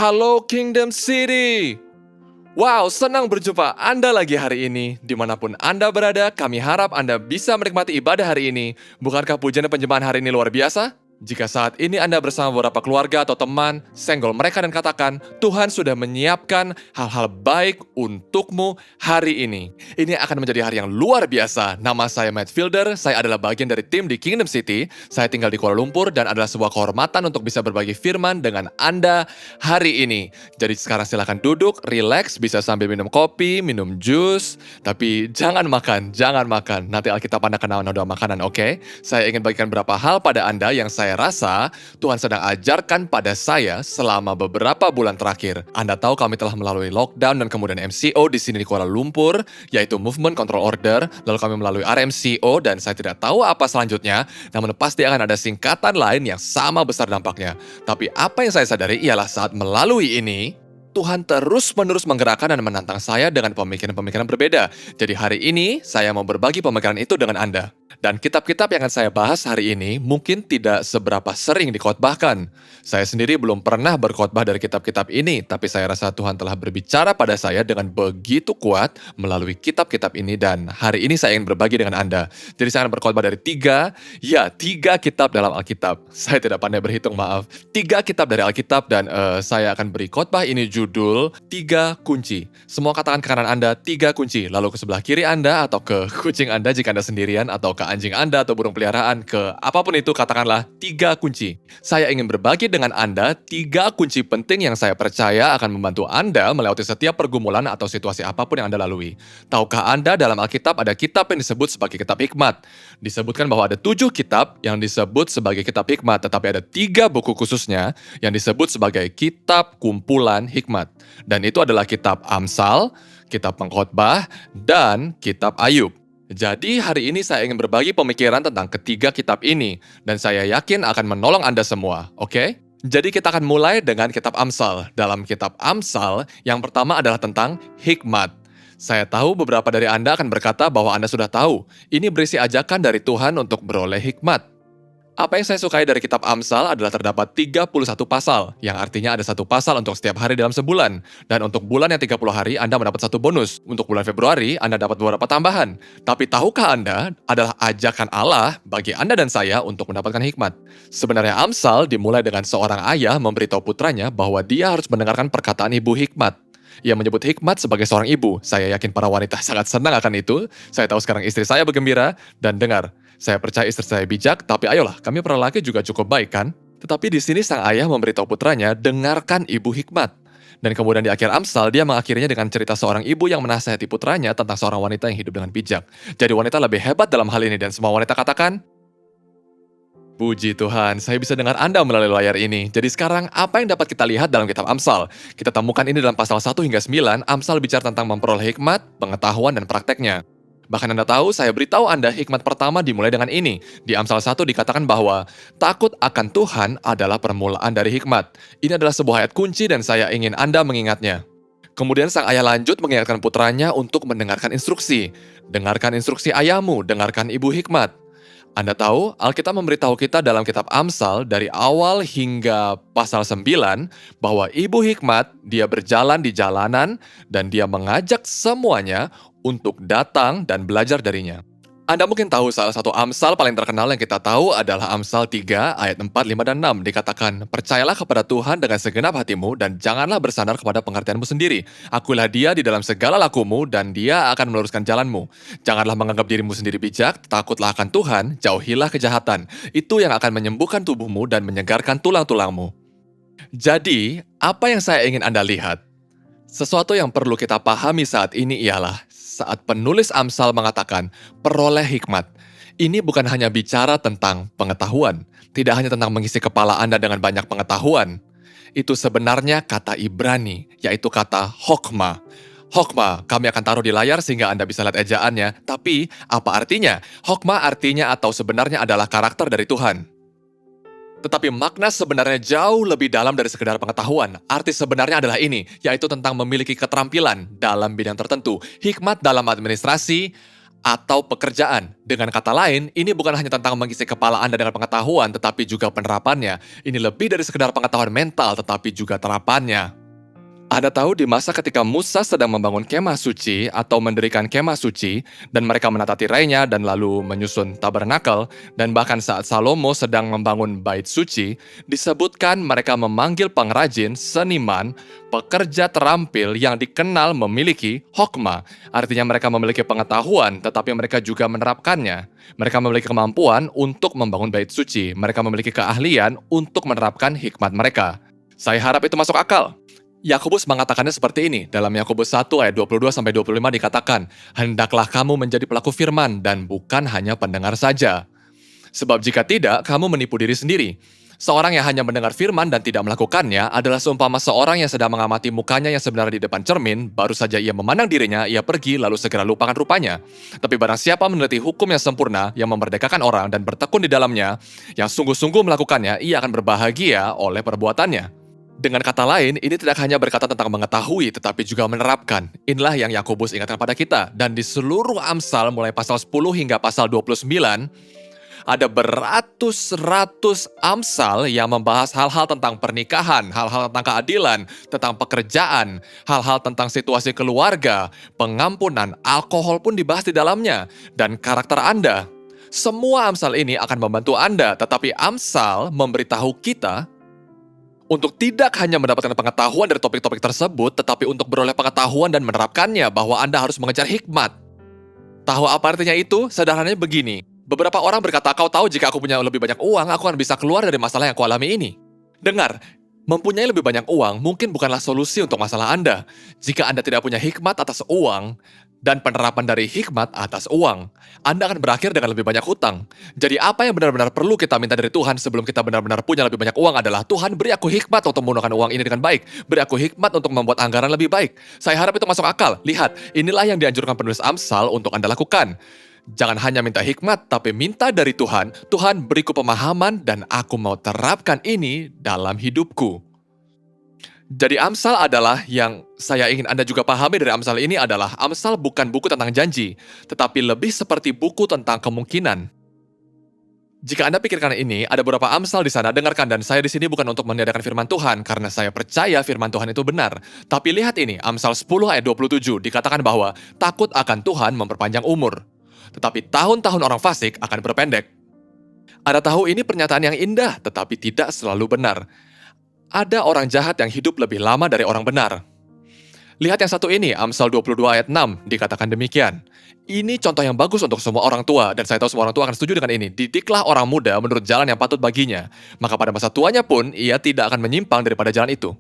Halo Kingdom City! Wow, senang berjumpa Anda lagi hari ini. Dimanapun Anda berada, kami harap Anda bisa menikmati ibadah hari ini. Bukankah pujian dan penyembahan hari ini luar biasa? Jika saat ini Anda bersama beberapa keluarga atau teman, senggol mereka dan katakan, Tuhan sudah menyiapkan hal-hal baik untukmu hari ini. Ini akan menjadi hari yang luar biasa. Nama saya Matt Fielder, saya adalah bagian dari tim di Kingdom City. Saya tinggal di Kuala Lumpur dan adalah sebuah kehormatan untuk bisa berbagi firman dengan Anda hari ini. Jadi sekarang silakan duduk, relax, bisa sambil minum kopi, minum jus. Tapi jangan makan. Nanti Alkitab Anda kena noda makanan, oke? Saya ingin bagikan beberapa hal pada Anda yang saya rasa Tuhan sedang ajarkan pada saya selama beberapa bulan terakhir. Anda tahu kami telah melalui lockdown dan kemudian MCO di sini di Kuala Lumpur, yaitu Movement Control Order, lalu kami melalui RMCO dan saya tidak tahu apa selanjutnya, namun pasti akan ada singkatan lain yang sama besar dampaknya. Tapi apa yang saya sadari ialah saat melalui ini, Tuhan terus-menerus menggerakkan dan menantang saya dengan pemikiran-pemikiran berbeda. Jadi hari ini, saya mau berbagi pemikiran itu dengan Anda. Dan kitab-kitab yang akan saya bahas hari ini mungkin tidak seberapa sering dikhotbahkan. Saya sendiri belum pernah berkhotbah dari kitab-kitab ini, tapi saya rasa Tuhan telah berbicara pada saya dengan begitu kuat melalui kitab-kitab ini, dan hari ini saya ingin berbagi dengan Anda. Jadi saya akan berkhotbah dari tiga kitab dalam Alkitab. Saya tidak pandai berhitung, maaf. 3 kitab dari Alkitab, dan saya akan beri khotbah ini judul 3 kunci. Semua katakan ke kanan Anda 3 kunci, lalu ke sebelah kiri Anda atau ke kucing Anda jika Anda sendirian, atau ke anjing Anda atau burung peliharaan, ke apapun itu katakanlah 3 kunci. Saya ingin berbagi dengan Anda 3 kunci penting yang saya percaya akan membantu Anda melewati setiap pergumulan atau situasi apapun yang Anda lalui. Tahukah Anda dalam Alkitab ada kitab yang disebut sebagai kitab hikmat? Disebutkan bahwa ada 7 kitab yang disebut sebagai kitab hikmat, tetapi ada 3 buku khususnya yang disebut sebagai kitab kumpulan hikmat. Dan itu adalah kitab Amsal, kitab Pengkhotbah, dan kitab Ayub. Jadi hari ini saya ingin berbagi pemikiran tentang ketiga kitab ini, dan saya yakin akan menolong Anda semua, oke? Jadi kita akan mulai dengan kitab Amsal. Dalam kitab Amsal, yang pertama adalah tentang hikmat. Saya tahu beberapa dari Anda akan berkata bahwa Anda sudah tahu, ini berisi ajakan dari Tuhan untuk beroleh hikmat. Apa yang saya sukai dari kitab Amsal adalah terdapat 31 pasal, yang artinya ada 1 pasal untuk setiap hari dalam sebulan. Dan untuk bulan yang 30 hari, Anda mendapat 1 bonus. Untuk bulan Februari, Anda dapat beberapa tambahan. Tapi tahukah Anda, adalah ajakan Allah bagi Anda dan saya untuk mendapatkan hikmat. Sebenarnya Amsal dimulai dengan seorang ayah memberitahu putranya bahwa dia harus mendengarkan perkataan ibu hikmat. Ia menyebut hikmat sebagai seorang ibu. Saya yakin para wanita sangat senang akan itu. Saya tahu sekarang istri saya bergembira, dan dengar, saya percaya istri saya bijak, tapi ayolah, kami para laki juga cukup baik kan? Tetapi di sini sang ayah memberitahu putranya, dengarkan ibu hikmat. Dan kemudian di akhir Amsal, dia mengakhirinya dengan cerita seorang ibu yang menasihati putranya tentang seorang wanita yang hidup dengan bijak. Jadi wanita lebih hebat dalam hal ini, dan semua wanita katakan, puji Tuhan, saya bisa dengar Anda melalui layar ini. Jadi sekarang, apa yang dapat kita lihat dalam kitab Amsal? Kita temukan ini dalam pasal 1 hingga 9, Amsal bicara tentang memperoleh hikmat, pengetahuan, dan prakteknya. Bahkan Anda tahu, saya beritahu Anda hikmat pertama dimulai dengan ini. Di Amsal 1 dikatakan bahwa takut akan Tuhan adalah permulaan dari hikmat. Ini adalah sebuah ayat kunci dan saya ingin Anda mengingatnya. Kemudian sang ayah lanjut mengingatkan putranya untuk mendengarkan instruksi. Dengarkan instruksi ayahmu, dengarkan ibu hikmat. Anda tahu, Alkitab memberitahu kita dalam kitab Amsal dari awal hingga pasal 9 bahwa ibu hikmat, dia berjalan di jalanan dan dia mengajak semuanya untuk datang dan belajar darinya. Anda mungkin tahu salah satu Amsal paling terkenal yang kita tahu adalah Amsal 3 ayat 4, 5, dan 6. Dikatakan, percayalah kepada Tuhan dengan segenap hatimu dan janganlah bersandar kepada pengertianmu sendiri. Akulah dia di dalam segala lakumu dan dia akan meluruskan jalanmu. Janganlah menganggap dirimu sendiri bijak, takutlah akan Tuhan, jauhilah kejahatan. Itu yang akan menyembuhkan tubuhmu dan menyegarkan tulang-tulangmu. Jadi, apa yang saya ingin Anda lihat? Sesuatu yang perlu kita pahami saat ini ialah saat penulis Amsal mengatakan, peroleh hikmat. Ini bukan hanya bicara tentang pengetahuan, tidak hanya tentang mengisi kepala Anda dengan banyak pengetahuan. Itu sebenarnya kata Ibrani, yaitu kata hokmah. Hokmah, kami akan taruh di layar sehingga Anda bisa lihat ejaannya, tapi apa artinya? Hokmah artinya atau sebenarnya adalah karakter dari Tuhan. Tetapi makna sebenarnya jauh lebih dalam dari sekedar pengetahuan. Arti sebenarnya adalah ini, yaitu tentang memiliki keterampilan dalam bidang tertentu. Hikmat dalam administrasi, atau pekerjaan. Dengan kata lain, ini bukan hanya tentang mengisi kepala Anda dengan pengetahuan, tetapi juga penerapannya. Ini lebih dari sekedar pengetahuan mental, tetapi juga terapannya. Anda tahu di masa ketika Musa sedang membangun kemah suci atau mendirikan kemah suci, dan mereka menata tirainya dan lalu menyusun tabernakel, dan bahkan saat Salomo sedang membangun bait suci, disebutkan mereka memanggil pengrajin, seniman, pekerja terampil yang dikenal memiliki hokma. Artinya mereka memiliki pengetahuan, tetapi mereka juga menerapkannya. Mereka memiliki kemampuan untuk membangun bait suci. Mereka memiliki keahlian untuk menerapkan hikmat mereka. Saya harap itu masuk akal. Yakobus mengatakannya seperti ini. Dalam Yakobus 1 ayat 22-25 dikatakan, "Hendaklah kamu menjadi pelaku firman dan bukan hanya pendengar saja. Sebab jika tidak, kamu menipu diri sendiri. Seorang yang hanya mendengar firman dan tidak melakukannya adalah seumpama seorang yang sedang mengamati mukanya yang sebenarnya di depan cermin, baru saja ia memandang dirinya, ia pergi lalu segera lupakan rupanya. Tapi barang siapa meneliti hukum yang sempurna, yang memerdekakan orang dan bertekun di dalamnya, yang sungguh-sungguh melakukannya, ia akan berbahagia oleh perbuatannya." Dengan kata lain, ini tidak hanya berkata tentang mengetahui, tetapi juga menerapkan. Inilah yang Yakobus ingatkan pada kita. Dan di seluruh Amsal, mulai pasal 10 hingga pasal 29, ada beratus-ratus Amsal yang membahas hal-hal tentang pernikahan, hal-hal tentang keadilan, tentang pekerjaan, hal-hal tentang situasi keluarga, pengampunan, alkohol pun dibahas di dalamnya, dan karakter Anda. Semua Amsal ini akan membantu Anda, tetapi Amsal memberitahu kita untuk tidak hanya mendapatkan pengetahuan dari topik-topik tersebut, tetapi untuk beroleh pengetahuan dan menerapkannya bahwa Anda harus mengejar hikmat. Tahu apa artinya itu? Sederhananya begini. Beberapa orang berkata, "Kau tahu jika aku punya lebih banyak uang, aku akan bisa keluar dari masalah yang kualami ini." Dengar, mempunyai lebih banyak uang mungkin bukanlah solusi untuk masalah Anda. Jika Anda tidak punya hikmat atas uang, dan penerapan dari hikmat atas uang, Anda akan berakhir dengan lebih banyak hutang. Jadi apa yang benar-benar perlu kita minta dari Tuhan sebelum kita benar-benar punya lebih banyak uang adalah, "Tuhan, beri aku hikmat untuk menggunakan uang ini dengan baik. Beri aku hikmat untuk membuat anggaran lebih baik." Saya harap itu masuk akal. Lihat, inilah yang dianjurkan penulis Amsal untuk Anda lakukan. Jangan hanya minta hikmat, tapi minta dari Tuhan, "Tuhan, beriku pemahaman dan aku mau terapkan ini dalam hidupku." Jadi Amsal adalah yang saya ingin Anda juga pahami dari Amsal ini adalah Amsal bukan buku tentang janji, tetapi lebih seperti buku tentang kemungkinan. Jika Anda pikirkan ini, ada beberapa Amsal di sana, dengarkan, dan saya di sini bukan untuk meniadakan firman Tuhan, karena saya percaya firman Tuhan itu benar. Tapi lihat ini, Amsal 10 ayat 27 dikatakan bahwa takut akan Tuhan memperpanjang umur, tetapi tahun-tahun orang fasik akan berpendek. Anda tahu ini pernyataan yang indah, tetapi tidak selalu benar. Ada orang jahat yang hidup lebih lama dari orang benar. Lihat yang satu ini, Amsal 22 ayat 6, dikatakan demikian. Ini contoh yang bagus untuk semua orang tua, dan saya tahu semua orang tua akan setuju dengan ini. Didiklah orang muda menurut jalan yang patut baginya, maka pada masa tuanya pun ia tidak akan menyimpang daripada jalan itu.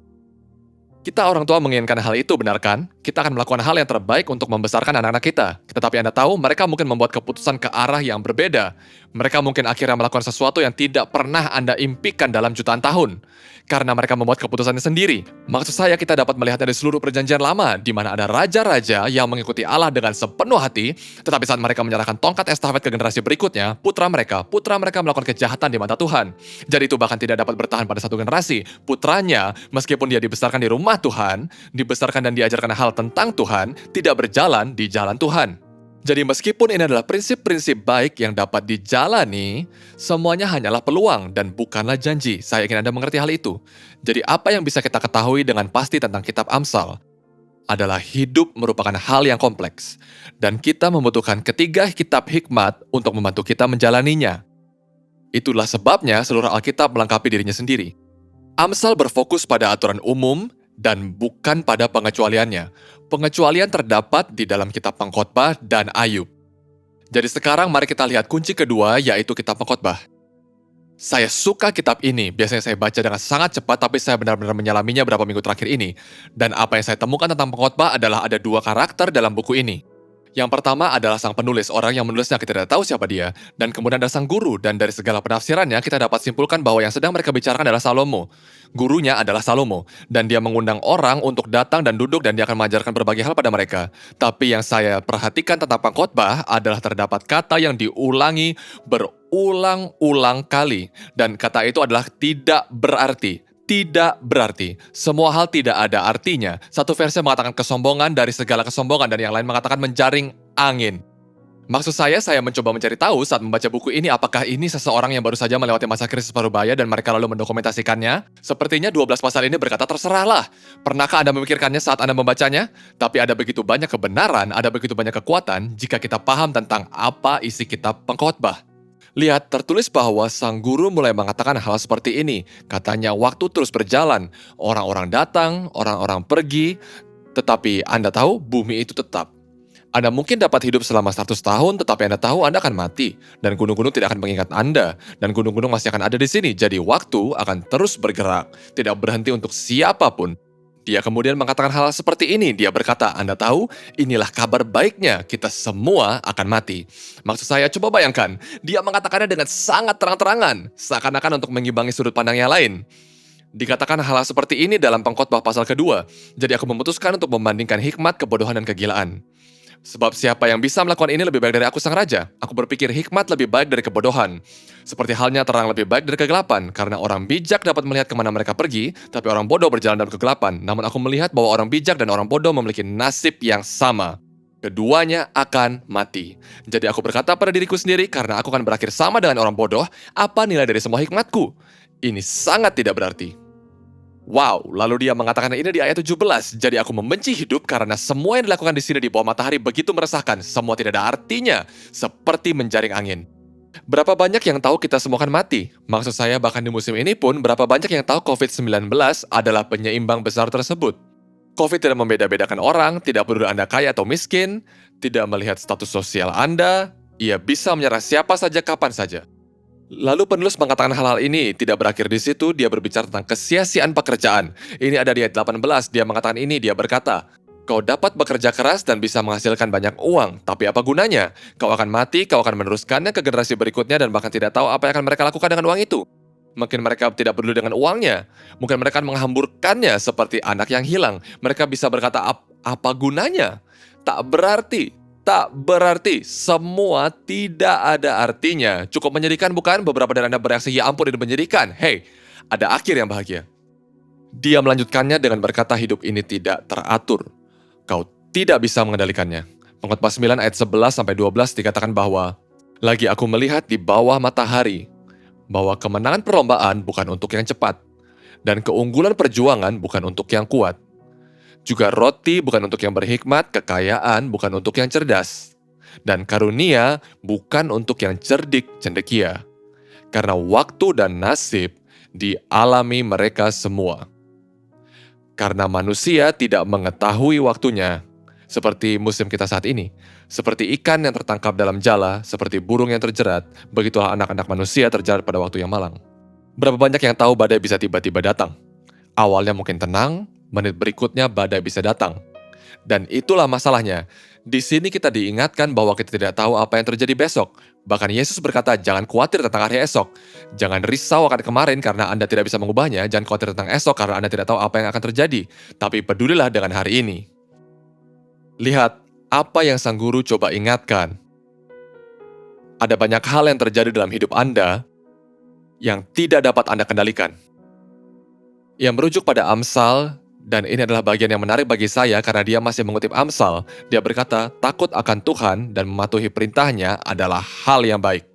Kita orang tua menginginkan hal itu, benar kan? Kita akan melakukan hal yang terbaik untuk membesarkan anak-anak kita. Tetapi Anda tahu, mereka mungkin membuat keputusan ke arah yang berbeda. Mereka mungkin akhirnya melakukan sesuatu yang tidak pernah Anda impikan dalam jutaan tahun. Karena mereka membuat keputusannya sendiri. Maksud saya, kita dapat melihatnya di seluruh perjanjian lama, di mana ada raja-raja yang mengikuti Allah dengan sepenuh hati, tetapi saat mereka menyerahkan tongkat estafet ke generasi berikutnya, putra mereka melakukan kejahatan di mata Tuhan. Jadi itu bahkan tidak dapat bertahan pada satu generasi. Putranya, meskipun dia dibesarkan di rumah Tuhan, dibesarkan dan diajarkan hal tentang Tuhan, tidak berjalan di jalan Tuhan. Jadi meskipun ini adalah prinsip-prinsip baik yang dapat dijalani, semuanya hanyalah peluang dan bukanlah janji. Saya ingin Anda mengerti hal itu. Jadi apa yang bisa kita ketahui dengan pasti tentang kitab Amsal adalah hidup merupakan hal yang kompleks. Dan kita membutuhkan ketiga kitab hikmat untuk membantu kita menjalaninya. Itulah sebabnya seluruh Alkitab melengkapi dirinya sendiri. Amsal berfokus pada aturan umum dan bukan pada pengecualiannya. Pengecualian terdapat di dalam kitab Pengkhotbah dan Ayub. Jadi sekarang mari kita lihat kunci kedua, yaitu kitab Pengkhotbah. Saya suka kitab ini, biasanya saya baca dengan sangat cepat, tapi saya benar-benar menyelaminya beberapa minggu terakhir ini. Dan apa yang saya temukan tentang Pengkhotbah adalah ada dua karakter dalam buku ini. Yang pertama adalah sang penulis, orang yang menulisnya kita tidak tahu siapa dia. Dan kemudian ada sang guru, dan dari segala penafsirannya kita dapat simpulkan bahwa yang sedang mereka bicarakan adalah Salomo. Gurunya adalah Salomo, dan dia mengundang orang untuk datang dan duduk dan dia akan mengajarkan berbagai hal pada mereka. Tapi yang saya perhatikan tentang Pengkhotbah adalah terdapat kata yang diulangi berulang-ulang kali. Dan kata itu adalah tidak berarti. Tidak berarti. Semua hal tidak ada artinya. Satu versi mengatakan kesombongan dari segala kesombongan dan yang lain mengatakan menjaring angin. Maksud saya mencoba mencari tahu saat membaca buku ini apakah ini seseorang yang baru saja melewati masa krisis parubaya dan mereka lalu mendokumentasikannya. Sepertinya 12 pasal ini berkata terserahlah. Pernahkah Anda memikirkannya saat Anda membacanya? Tapi ada begitu banyak kebenaran, ada begitu banyak kekuatan jika kita paham tentang apa isi kitab pengkhotbah. Lihat, tertulis bahwa sang guru mulai mengatakan hal seperti ini. Katanya waktu terus berjalan, orang-orang datang, orang-orang pergi, tetapi Anda tahu bumi itu tetap. Anda mungkin dapat hidup selama 100 tahun, tetapi Anda tahu Anda akan mati. Dan gunung-gunung tidak akan mengingat Anda. Dan gunung-gunung masih akan ada di sini. Jadi waktu akan terus bergerak. Tidak berhenti untuk siapapun. Dia kemudian mengatakan hal seperti ini. Dia berkata, Anda tahu, inilah kabar baiknya. Kita semua akan mati. Maksud saya, coba bayangkan. Dia mengatakannya dengan sangat terang-terangan. Seakan-akan untuk mengimbangi sudut pandang yang lain. Dikatakan hal seperti ini dalam pengkhotbah pasal kedua. Jadi aku memutuskan untuk membandingkan hikmat, kebodohan, dan kegilaan. Sebab siapa yang bisa melakukan ini lebih baik dari aku sang raja? Aku berpikir hikmat lebih baik dari kebodohan. Seperti halnya terang lebih baik dari kegelapan, karena orang bijak dapat melihat kemana mereka pergi, tapi orang bodoh berjalan dalam kegelapan. Namun aku melihat bahwa orang bijak dan orang bodoh memiliki nasib yang sama. Keduanya akan mati. Jadi aku berkata pada diriku sendiri, karena aku akan berakhir sama dengan orang bodoh, apa nilai dari semua hikmatku? Ini sangat tidak berarti. Wow, lalu dia mengatakan ini di ayat 17. Jadi aku membenci hidup karena semua yang dilakukan di sini di bawah matahari begitu meresahkan. Semua tidak ada artinya, seperti menjaring angin. Berapa banyak yang tahu kita semua akan mati? Maksud saya bahkan di musim ini pun berapa banyak yang tahu COVID-19 adalah penyeimbang besar tersebut. COVID tidak membeda-bedakan orang, tidak peduli Anda kaya atau miskin, tidak melihat status sosial Anda, ia bisa menyerang siapa saja kapan saja. Lalu penulis mengatakan hal-hal ini, tidak berakhir di situ, dia berbicara tentang kesia-siaan pekerjaan. Ini ada di ayat 18, dia mengatakan ini, dia berkata, kau dapat bekerja keras dan bisa menghasilkan banyak uang, tapi apa gunanya? Kau akan mati, kau akan meneruskannya ke generasi berikutnya dan bahkan tidak tahu apa yang akan mereka lakukan dengan uang itu. Mungkin mereka tidak peduli dengan uangnya, mungkin mereka menghamburkannya seperti anak yang hilang. Mereka bisa berkata, apa gunanya? Tak berarti, semua tidak ada artinya. Cukup menyedihkan bukan? Beberapa dari Anda bereaksi, ya ampun ini menyedihkan. Hei, ada akhir yang bahagia. Dia melanjutkannya dengan berkata hidup ini tidak teratur. Kau tidak bisa mengendalikannya. Pengkhotbah 9 ayat 11-12 dikatakan bahwa, lagi aku melihat di bawah matahari, bahwa kemenangan perlombaan bukan untuk yang cepat, dan keunggulan perjuangan bukan untuk yang kuat. Juga roti bukan untuk yang berhikmat, kekayaan bukan untuk yang cerdas, dan karunia bukan untuk yang cerdik cendekia. Karena waktu dan nasib dialami mereka semua. Karena manusia tidak mengetahui waktunya, seperti musim kita saat ini, seperti ikan yang tertangkap dalam jala, seperti burung yang terjerat, begitulah anak-anak manusia terjerat pada waktu yang malang. Berapa banyak yang tahu badai bisa tiba-tiba datang? Awalnya mungkin tenang, menit berikutnya badai bisa datang. Dan itulah masalahnya. Di sini kita diingatkan bahwa kita tidak tahu apa yang terjadi besok. Bahkan Yesus berkata, jangan khawatir tentang hari esok. Jangan risau akan kemarin karena Anda tidak bisa mengubahnya. Jangan khawatir tentang esok karena Anda tidak tahu apa yang akan terjadi. Tapi pedulilah dengan hari ini. Lihat, apa yang sang guru coba ingatkan. Ada banyak hal yang terjadi dalam hidup Anda yang tidak dapat Anda kendalikan. Ia merujuk pada Amsal, dan ini adalah bagian yang menarik bagi saya karena dia masih mengutip Amsal. Dia berkata, takut akan Tuhan dan mematuhi perintahnya adalah hal yang baik.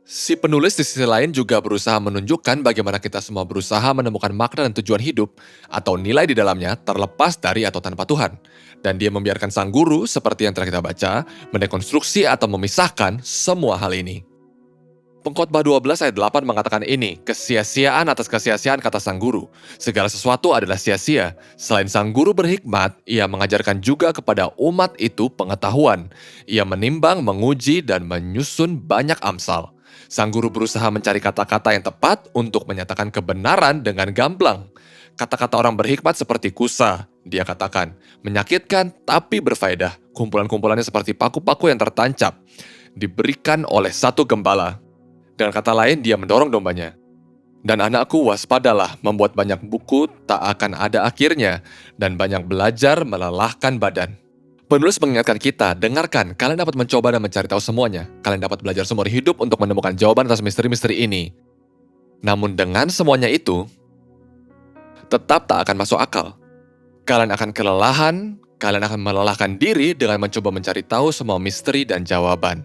Si penulis di sisi lain juga berusaha menunjukkan bagaimana kita semua berusaha menemukan makna dan tujuan hidup atau nilai di dalamnya terlepas dari atau tanpa Tuhan. Dan dia membiarkan sang guru, seperti yang telah kita baca, mendekonstruksi atau memisahkan semua hal ini. Pengkhotbah 12 ayat 8 mengatakan ini, kesia-siaan atas kesia-siaan kata sang guru. Segala sesuatu adalah sia-sia. Selain sang guru berhikmat, ia mengajarkan juga kepada umat itu pengetahuan. Ia menimbang, menguji, dan menyusun banyak amsal. Sang guru berusaha mencari kata-kata yang tepat untuk menyatakan kebenaran dengan gamblang. Kata-kata orang berhikmat seperti kusa, dia katakan, menyakitkan tapi berfaedah. Kumpulan-kumpulannya seperti paku-paku yang tertancap, diberikan oleh satu gembala. Dengan kata lain, dia mendorong dombanya. Dan anakku, waspadalah, membuat banyak buku tak akan ada akhirnya, dan banyak belajar melelahkan badan. Penulis mengingatkan kita, dengarkan, kalian dapat mencoba dan mencari tahu semuanya. Kalian dapat belajar seumur hidup untuk menemukan jawaban atas misteri-misteri ini. Namun dengan semuanya itu, tetap tak akan masuk akal. Kalian akan kelelahan, Kalian akan melelahkan diri dengan mencoba mencari tahu semua misteri dan jawaban.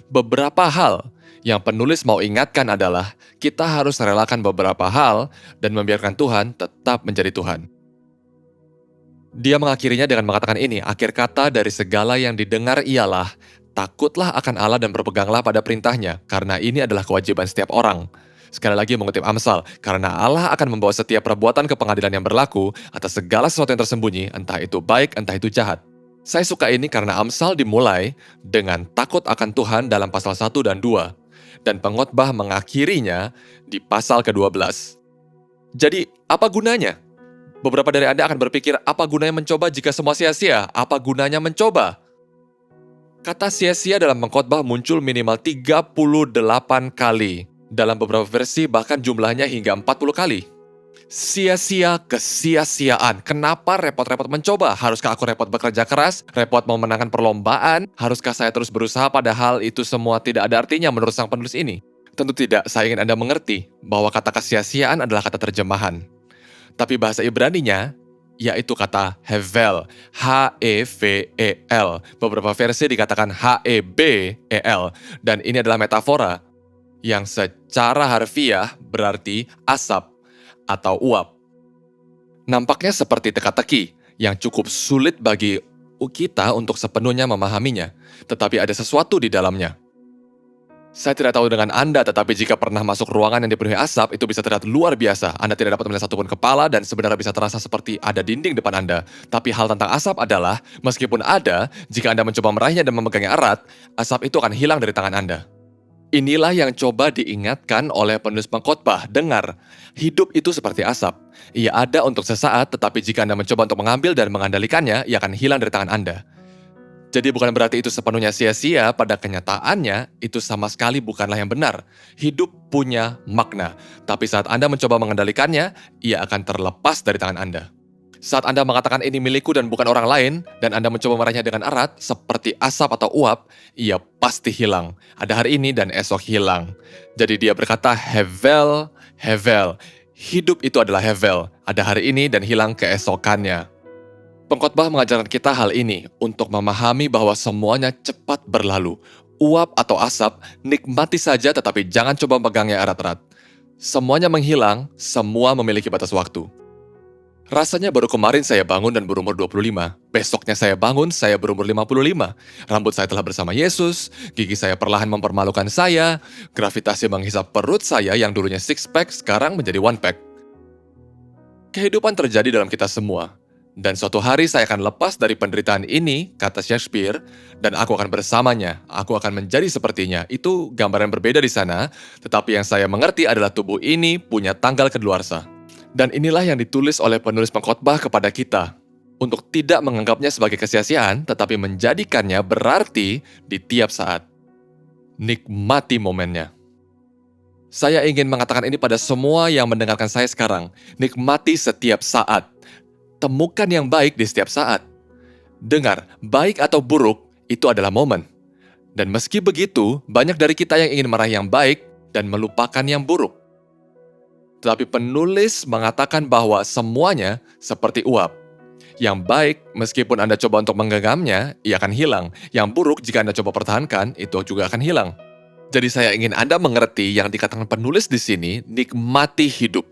Beberapa hal yang penulis mau ingatkan adalah kita harus relakan beberapa hal dan membiarkan Tuhan tetap menjadi Tuhan. Dia mengakhirinya dengan mengatakan ini, akhir kata dari segala yang didengar ialah, takutlah akan Allah dan berpeganglah pada perintahnya, karena ini adalah kewajiban setiap orang. Sekali lagi mengutip Amsal, karena Allah akan membawa setiap perbuatan ke pengadilan yang berlaku atas segala sesuatu yang tersembunyi, entah itu baik, entah itu jahat. Saya suka ini karena Amsal dimulai dengan takut akan Tuhan dalam pasal 1 dan 2, dan pengkhotbah mengakhirinya di pasal ke-12. Jadi, apa gunanya? Beberapa dari Anda akan berpikir, apa gunanya mencoba jika semua sia-sia? Apa gunanya mencoba? Kata sia-sia dalam pengkhotbah muncul minimal 38 kali. Dalam beberapa versi bahkan jumlahnya hingga 40 kali. Sia-sia, kesia-siaan. Kenapa repot-repot mencoba? Haruskah aku repot bekerja keras? Repot memenangkan perlombaan? Haruskah saya terus berusaha padahal itu semua tidak ada artinya menurut sang penulis ini? Tentu tidak, saya ingin Anda mengerti bahwa kata kesia-siaan adalah kata terjemahan. Tapi bahasa Ibraninya, yaitu kata hevel, H-E-V-E-L. Beberapa versi dikatakan H-E-B-E-L. Dan ini adalah metafora yang secara harfiah berarti asap atau uap. Nampaknya seperti teka-teki yang cukup sulit bagi kita untuk sepenuhnya memahaminya, tetapi ada sesuatu di dalamnya. Saya tidak tahu dengan Anda, tetapi jika pernah masuk ruangan yang dipenuhi asap, itu bisa terlihat luar biasa. Anda tidak dapat melihat satupun kepala dan sebenarnya bisa terasa seperti ada dinding depan Anda. Tapi hal tentang asap adalah, meskipun ada, jika Anda mencoba meraihnya dan memegangnya erat, asap itu akan hilang dari tangan Anda. Inilah yang coba diingatkan oleh penulis pengkhotbah. Dengar, hidup itu seperti asap. Ia ada untuk sesaat, tetapi jika Anda mencoba untuk mengambil dan mengendalikannya, ia akan hilang dari tangan Anda. Jadi bukan berarti itu sepenuhnya sia-sia, pada kenyataannya itu sama sekali bukanlah yang benar. Hidup punya makna, tapi saat Anda mencoba mengendalikannya, ia akan terlepas dari tangan Anda. Saat Anda mengatakan ini milikku dan bukan orang lain, dan Anda mencoba meraihnya dengan erat, seperti asap atau uap, ia pasti hilang. Ada hari ini dan esok hilang. Jadi dia berkata, hevel, hevel. Hidup itu adalah hevel, ada hari ini dan hilang keesokannya. Pengkhotbah mengajarkan kita hal ini untuk memahami bahwa semuanya cepat berlalu. Uap atau asap, nikmati saja tetapi jangan coba megangnya erat-erat. Semuanya menghilang, semua memiliki batas waktu. Rasanya baru kemarin saya bangun dan berumur 25. Besoknya saya bangun, saya berumur 55. Rambut saya telah bersama Yesus, gigi saya perlahan mempermalukan saya, gravitasi menghisap perut saya yang dulunya six pack sekarang menjadi one pack. Kehidupan terjadi dalam kita semua. Dan suatu hari saya akan lepas dari penderitaan ini, kata Shakespeare, dan aku akan bersamanya, aku akan menjadi sepertinya. Itu gambaran berbeda di sana, tetapi yang saya mengerti adalah tubuh ini punya tanggal kedaluarsa. Dan inilah yang ditulis oleh penulis pengkhotbah kepada kita, untuk tidak menganggapnya sebagai kesia-siaan, tetapi menjadikannya berarti di tiap saat. Nikmati momennya. Saya ingin mengatakan ini pada semua yang mendengarkan saya sekarang. Nikmati setiap saat. Temukan yang baik di setiap saat. Dengar, baik atau buruk, itu adalah momen. Dan meski begitu, banyak dari kita yang ingin meraih yang baik dan melupakan yang buruk. Tetapi penulis mengatakan bahwa semuanya seperti uap. Yang baik, meskipun Anda coba untuk menggenggamnya, ia akan hilang. Yang buruk, jika Anda coba pertahankan, itu juga akan hilang. Jadi saya ingin Anda mengerti yang dikatakan penulis di sini, nikmati hidup.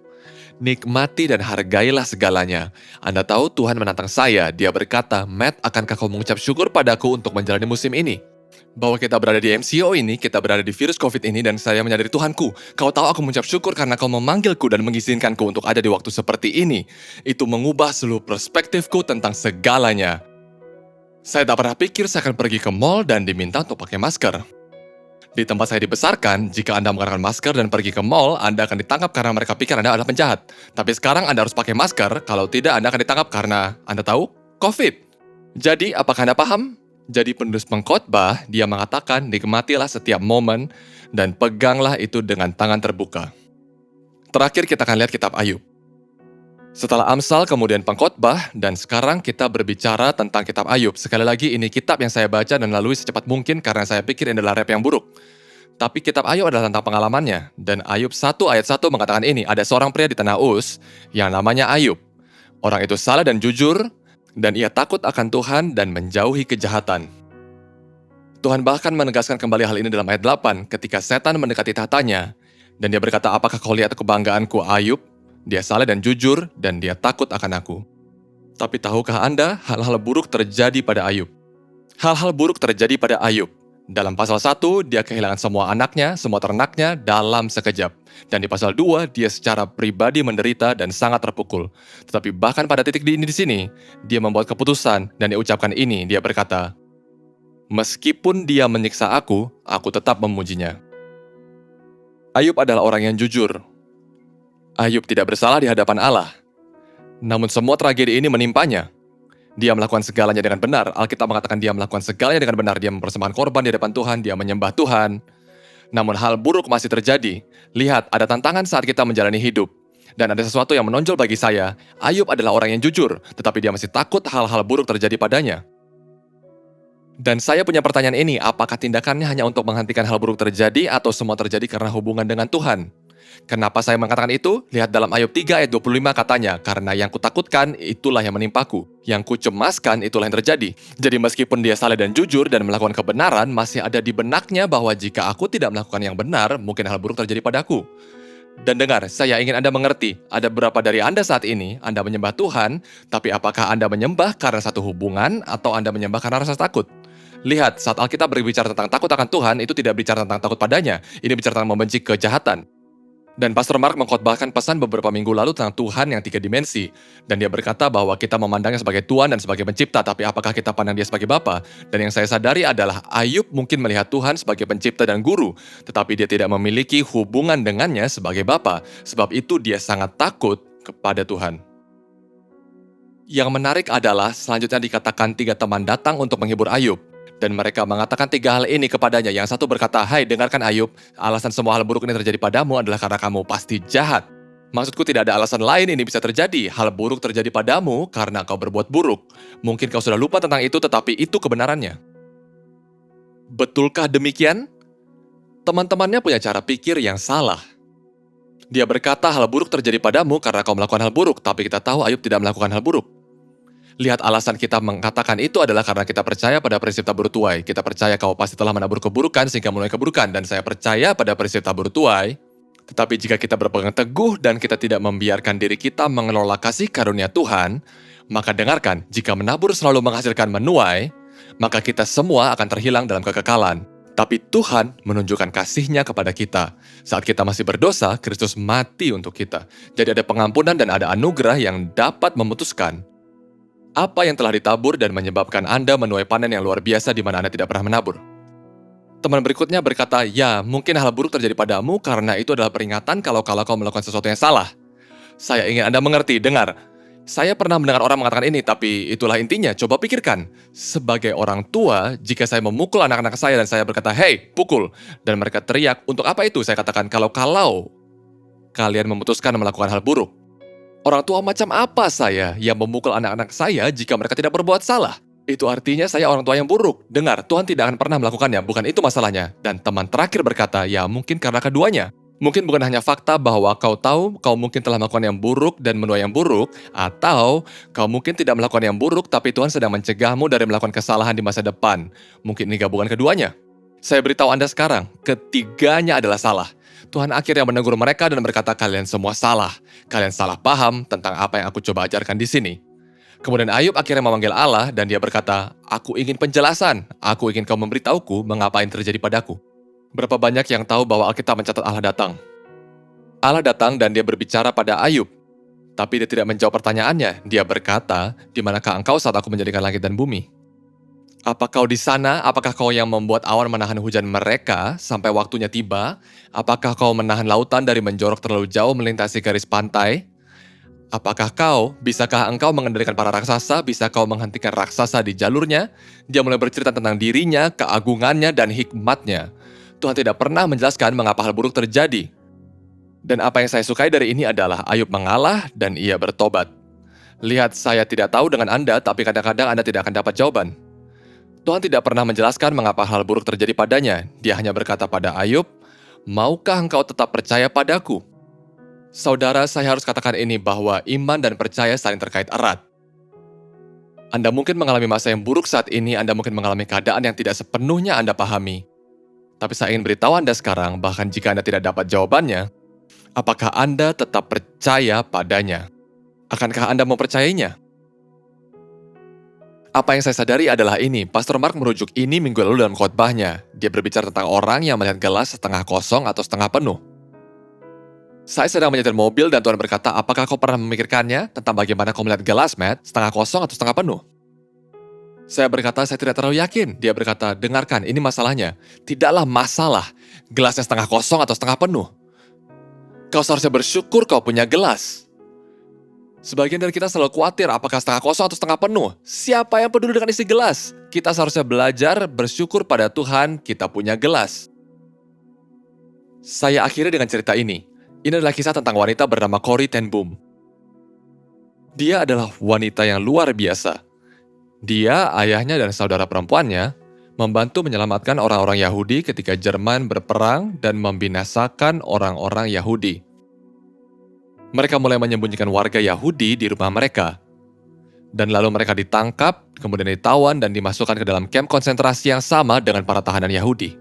Nikmati dan hargailah segalanya. Anda tahu Tuhan menantang saya, dia berkata, Matt, akankah kau mengucap syukur padaku untuk menjalani musim ini? Bahwa kita berada di MCO ini, kita berada di virus COVID ini, dan saya menyadari Tuhanku, kau tahu aku mengucap syukur karena kau memanggilku dan mengizinkanku untuk ada di waktu seperti ini. Itu mengubah seluruh perspektifku tentang segalanya. Saya tak pernah pikir saya akan pergi ke mall dan diminta untuk pakai masker. Di tempat saya dibesarkan, jika Anda mengenakan masker dan pergi ke mall, Anda akan ditangkap karena mereka pikir Anda adalah penjahat. Tapi sekarang Anda harus pakai masker, kalau tidak Anda akan ditangkap karena, Anda tahu, COVID. Jadi, apakah Anda paham? Jadi penulis pengkhotbah, dia mengatakan, nikmatilah setiap momen dan peganglah itu dengan tangan terbuka. Terakhir kita akan lihat kitab Ayub. Setelah Amsal, kemudian pengkhotbah, dan sekarang kita berbicara tentang kitab Ayub. Sekali lagi, ini kitab yang saya baca dan lalui secepat mungkin karena saya pikir ini adalah rap yang buruk. Tapi kitab Ayub adalah tentang pengalamannya. Dan Ayub 1 ayat 1 mengatakan ini, ada seorang pria di tanah Uz yang namanya Ayub. Orang itu saleh dan jujur, Dan ia takut akan Tuhan dan menjauhi kejahatan. Tuhan bahkan menegaskan kembali hal ini dalam ayat 8 ketika setan mendekati tahtanya. Dan dia berkata, apakah kau lihat kebanggaanku Ayub? Dia saleh dan jujur dan dia takut akan aku. Tapi tahukah Anda hal-hal buruk terjadi pada Ayub? Hal-hal buruk terjadi pada Ayub. Dalam pasal 1, dia kehilangan semua anaknya, semua ternaknya dalam sekejap. Dan di pasal 2, dia secara pribadi menderita dan sangat terpukul. Tetapi bahkan pada titik ini di sini, dia membuat keputusan dan dia ucapkan ini, dia berkata, meskipun dia menyiksa aku tetap memujinya. Ayub adalah orang yang jujur. Ayub tidak bersalah di hadapan Allah. Namun semua tragedi ini menimpanya. Dia melakukan segalanya dengan benar. Alkitab mengatakan dia melakukan segalanya dengan benar. Dia mempersembahkan korban di hadapan Tuhan, dia menyembah Tuhan. Namun hal buruk masih terjadi. Lihat, ada tantangan saat kita menjalani hidup. Dan ada sesuatu yang menonjol bagi saya. Ayub adalah orang yang jujur, tetapi dia masih takut hal-hal buruk terjadi padanya. Dan saya punya pertanyaan ini, apakah tindakannya hanya untuk menghentikan hal buruk terjadi atau semua terjadi karena hubungan dengan Tuhan? Kenapa saya mengatakan itu? Lihat dalam Ayub 3 ayat 25 katanya, karena yang kutakutkan itulah yang menimpaku, yang kucemaskan itulah yang terjadi. Jadi meskipun dia saleh dan jujur dan melakukan kebenaran, masih ada di benaknya bahwa jika aku tidak melakukan yang benar, mungkin hal buruk terjadi padaku. Dan dengar, saya ingin Anda mengerti, ada beberapa dari Anda saat ini, Anda menyembah Tuhan, tapi apakah Anda menyembah karena satu hubungan atau Anda menyembah karena rasa takut? Lihat, saat Alkitab berbicara tentang takut akan Tuhan, itu tidak bicara tentang takut padanya, ini bicara tentang membenci kejahatan. Dan Pastor Mark mengkhotbahkan pesan beberapa minggu lalu tentang Tuhan yang 3 dimensi. Dan dia berkata bahwa kita memandangnya sebagai Tuhan dan sebagai pencipta, tapi apakah kita pandang dia sebagai Bapa? Dan yang saya sadari adalah Ayub mungkin melihat Tuhan sebagai pencipta dan guru, tetapi dia tidak memiliki hubungan dengannya sebagai Bapa. Sebab itu dia sangat takut kepada Tuhan. Yang menarik adalah selanjutnya dikatakan 3 teman datang untuk menghibur Ayub. Dan mereka mengatakan 3 hal ini kepadanya. Yang satu berkata, hai dengarkan Ayub, alasan semua hal buruk ini terjadi padamu adalah karena kamu pasti jahat. Maksudku tidak ada alasan lain ini bisa terjadi. Hal buruk terjadi padamu karena kau berbuat buruk. Mungkin kau sudah lupa tentang itu, tetapi itu kebenarannya. Betulkah demikian? Teman-temannya punya cara pikir yang salah. Dia berkata hal buruk terjadi padamu karena kau melakukan hal buruk, tapi kita tahu Ayub tidak melakukan hal buruk. Lihat, alasan kita mengatakan itu adalah karena kita percaya pada prinsip tabur tuai. Kita percaya kau pasti telah menabur keburukan sehingga menuai keburukan. Dan saya percaya pada prinsip tabur tuai. Tetapi jika kita berpegang teguh dan kita tidak membiarkan diri kita mengelola kasih karunia Tuhan, maka dengarkan, jika menabur selalu menghasilkan menuai, maka kita semua akan terhilang dalam kekekalan. Tapi Tuhan menunjukkan kasih-Nya kepada kita. Saat kita masih berdosa, Kristus mati untuk kita. Jadi ada pengampunan dan ada anugerah yang dapat memutuskan apa yang telah ditabur dan menyebabkan Anda menuai panen yang luar biasa di mana Anda tidak pernah menabur. Teman berikutnya berkata, ya mungkin hal buruk terjadi padamu karena itu adalah peringatan kalau kau melakukan sesuatu yang salah. Saya ingin Anda mengerti, dengar. Saya pernah mendengar orang mengatakan ini, tapi itulah intinya, coba pikirkan. Sebagai orang tua, jika saya memukul anak-anak saya dan saya berkata, hey, pukul. Dan mereka teriak, untuk apa itu? Saya katakan, kalau kalian memutuskan melakukan hal buruk. Orang tua macam apa saya yang memukul anak-anak saya jika mereka tidak berbuat salah? Itu artinya saya orang tua yang buruk. Dengar, Tuhan tidak akan pernah melakukannya, bukan itu masalahnya. Dan teman terakhir berkata, ya mungkin karena keduanya. Mungkin bukan hanya fakta bahwa kau tahu kau mungkin telah melakukan yang buruk dan menuai yang buruk, atau kau mungkin tidak melakukan yang buruk tapi Tuhan sedang mencegahmu dari melakukan kesalahan di masa depan. Mungkin ini gabungan keduanya. Saya beritahu Anda sekarang, ketiganya adalah salah. Tuhan akhirnya menegur mereka dan berkata, kalian semua salah. Kalian salah paham tentang apa yang aku coba ajarkan di sini. Kemudian Ayub akhirnya memanggil Allah dan dia berkata, aku ingin penjelasan. Aku ingin kau memberitahuku mengapa ini terjadi padaku. Berapa banyak yang tahu bahwa Alkitab mencatat Allah datang? Allah datang dan dia berbicara pada Ayub. Tapi dia tidak menjawab pertanyaannya. Dia berkata, di manakah engkau saat aku menjadikan langit dan bumi? Apa kau di sana? Apakah kau yang membuat awan menahan hujan mereka sampai waktunya tiba? Apakah kau menahan lautan dari menjorok terlalu jauh melintasi garis pantai? Bisakah engkau mengendalikan para raksasa? Bisa kau menghentikan raksasa di jalurnya? Dia mulai bercerita tentang dirinya, keagungannya, dan hikmatnya. Tuhan tidak pernah menjelaskan mengapa hal buruk terjadi. Dan apa yang saya sukai dari ini adalah Ayub mengalah dan ia bertobat. Lihat, saya tidak tahu dengan Anda, tapi kadang-kadang Anda tidak akan dapat jawaban. Tuhan tidak pernah menjelaskan mengapa hal buruk terjadi padanya. Dia hanya berkata pada Ayub, maukah engkau tetap percaya padaku? Saudara, saya harus katakan ini bahwa iman dan percaya saling terkait erat. Anda mungkin mengalami masa yang buruk saat ini, Anda mungkin mengalami keadaan yang tidak sepenuhnya Anda pahami. Tapi saya ingin beritahu Anda sekarang, bahkan jika Anda tidak dapat jawabannya, apakah Anda tetap percaya padanya? Akankah Anda mempercayainya? Apa yang saya sadari adalah ini, Pastor Mark merujuk ini minggu lalu dalam khotbahnya. Dia berbicara tentang orang yang melihat gelas setengah kosong atau setengah penuh. Saya sedang menyetir mobil dan Tuhan berkata, apakah kau pernah memikirkannya tentang bagaimana kau melihat gelas, Matt, setengah kosong atau setengah penuh? Saya berkata, saya tidak terlalu yakin. Dia berkata, dengarkan, ini masalahnya. Tidaklah masalah gelasnya setengah kosong atau setengah penuh. Kau seharusnya bersyukur kau punya gelas. Sebagian dari kita selalu khawatir apakah setengah kosong atau setengah penuh. Siapa yang peduli dengan isi gelas? Kita seharusnya belajar bersyukur pada Tuhan kita punya gelas. Saya akhiri dengan cerita ini. Ini adalah kisah tentang wanita bernama Corrie ten Boom. Dia adalah wanita yang luar biasa. Dia, ayahnya, dan saudara perempuannya membantu menyelamatkan orang-orang Yahudi ketika Jerman berperang dan membinasakan orang-orang Yahudi. Mereka mulai menyembunyikan warga Yahudi di rumah mereka. Dan lalu mereka ditangkap, kemudian ditawan dan dimasukkan ke dalam kamp konsentrasi yang sama dengan para tahanan Yahudi.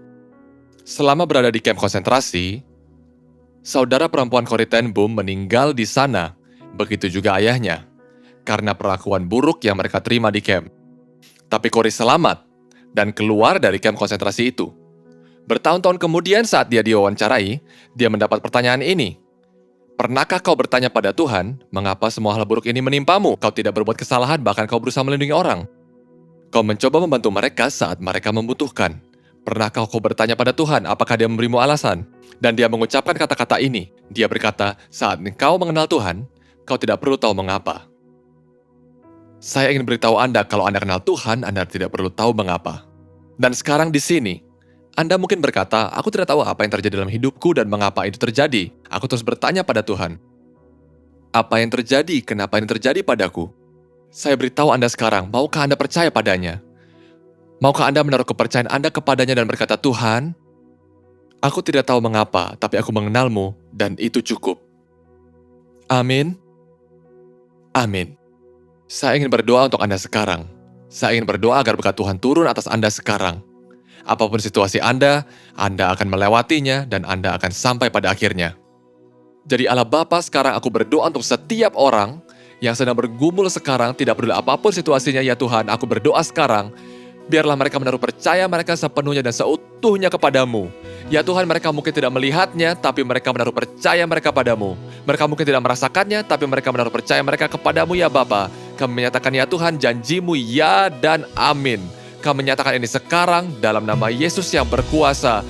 Selama berada di kamp konsentrasi, saudara perempuan Corrie ten Boom meninggal di sana, begitu juga ayahnya, karena perlakuan buruk yang mereka terima di kamp. Tapi Corrie selamat dan keluar dari kamp konsentrasi itu. Bertahun-tahun kemudian saat dia diwawancarai, dia mendapat pertanyaan ini. Pernahkah kau bertanya pada Tuhan, mengapa semua hal buruk ini menimpamu? Kau tidak berbuat kesalahan, bahkan kau berusaha melindungi orang. Kau mencoba membantu mereka saat mereka membutuhkan. Pernahkah kau bertanya pada Tuhan, apakah dia memberimu alasan? Dan dia mengucapkan kata-kata ini. Dia berkata, saat kau mengenal Tuhan, kau tidak perlu tahu mengapa. Saya ingin beritahu Anda, kalau Anda kenal Tuhan, Anda tidak perlu tahu mengapa. Dan sekarang di sini, Anda mungkin berkata, aku tidak tahu apa yang terjadi dalam hidupku dan mengapa itu terjadi. Aku terus bertanya pada Tuhan. Apa yang terjadi? Kenapa ini terjadi padaku? Saya beritahu Anda sekarang, maukah Anda percaya padanya? Maukah Anda menaruh kepercayaan Anda kepadanya dan berkata, Tuhan, aku tidak tahu mengapa, tapi aku mengenalmu dan itu cukup. Amin. Amin. Saya ingin berdoa untuk Anda sekarang. Saya ingin berdoa agar berkat Tuhan turun atas Anda sekarang. Apapun situasi Anda akan melewatinya dan Anda akan sampai pada akhirnya. Jadi Allah Bapa, sekarang aku berdoa untuk setiap orang yang sedang bergumul sekarang, tidak peduli apapun situasinya ya Tuhan, aku berdoa sekarang, biarlah mereka menaruh percaya mereka sepenuhnya dan seutuhnya kepadamu. Ya Tuhan, mereka mungkin tidak melihatnya, tapi mereka menaruh percaya mereka padamu. Mereka mungkin tidak merasakannya, tapi mereka menaruh percaya mereka kepadamu ya Bapa. Kami menyatakan ya Tuhan, janjimu ya dan amin. Kami menyatakan ini sekarang dalam nama Yesus yang berkuasa.